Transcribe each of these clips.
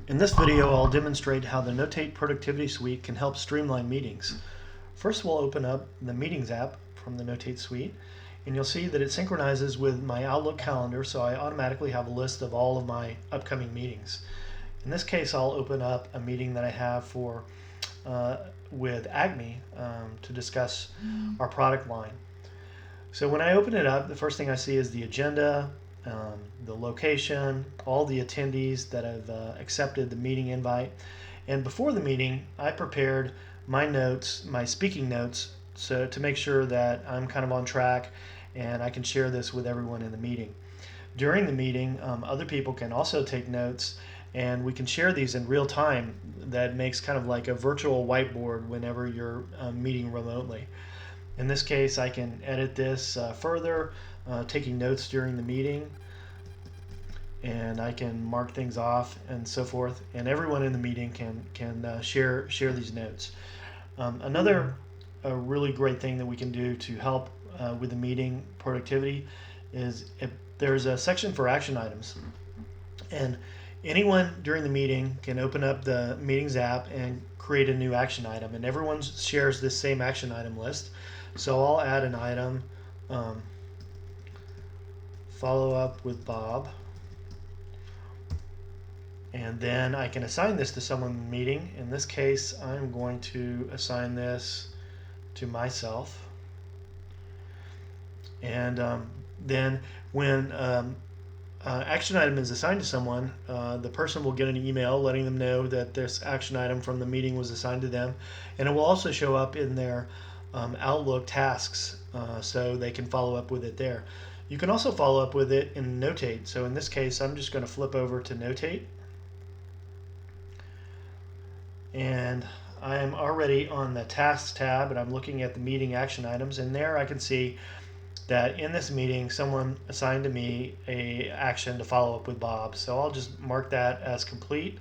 In this video, I'll demonstrate how the Notate Productivity Suite can help streamline meetings. First, we'll open up the Meetings app from the Notate Suite, and you'll see that it synchronizes with my Outlook calendar, so I automatically have a list of all of my upcoming meetings. In this case, I'll open up a meeting that I have with Acme to discuss our product line. So when I open it up, the first thing I see is the agenda, the location, all the attendees that have accepted the meeting invite. And before the meeting, I prepared my notes, my speaking notes, so to make sure that I'm kind of on track and I can share this with everyone in the meeting. During the meeting, other people can also take notes, and we can share these in real time. That makes kind of like a virtual whiteboard whenever you're meeting remotely. In this case, I can edit this further, taking notes during the meeting, and I can mark things off and so forth, and everyone in the meeting can share these notes. Another really great thing that we can do to help with the meeting productivity is if there's a section for action items, and anyone during the meeting can open up the Meetings app and create a new action item, and everyone shares this same action item list. So I'll add an item, follow up with Bob, and then I can assign this to someone in the meeting. In this case, I'm going to assign this to myself. And then when action item is assigned to someone, the person will get an email letting them know that this action item from the meeting was assigned to them, and it will also show up in their Outlook tasks, so they can follow up with it there. You can also follow up with it in Notate. So in this case, I'm just going to flip over to Notate, and I am already on the Tasks tab, and I'm looking at the meeting action items, and there I can see that in this meeting someone assigned to me a action to follow up with Bob. So I'll just mark that as complete.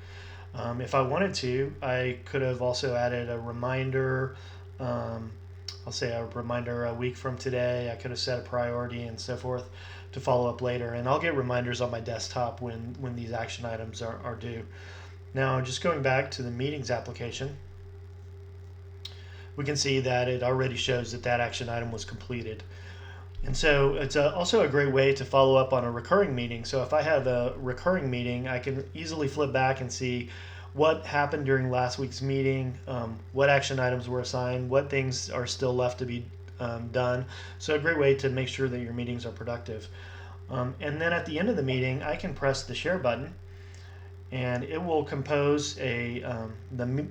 If I wanted to, I could have also added a reminder. I'll say a reminder a week from today. I could have set a priority and so forth to follow up later, and I'll get reminders on my desktop when these action items are due. Now, just going back to the Meetings application, we can see that it already shows that action item was completed. And so it's also a great way to follow up on a recurring meeting. So if I have a recurring meeting, I can easily flip back and see what happened during last week's meeting, what action items were assigned, what things are still left to be done. So a great way to make sure that your meetings are productive. And then at the end of the meeting, I can press the share button, and it will compose the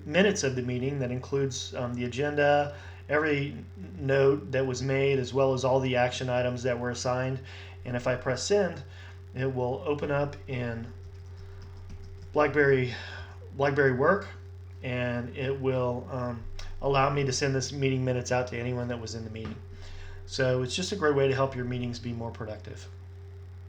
minutes of the meeting that includes the agenda, every note that was made, as well as all the action items that were assigned. And if I press send, it will open up in BlackBerry Work, and it will allow me to send this meeting minutes out to anyone that was in the meeting. So it's just a great way to help your meetings be more productive.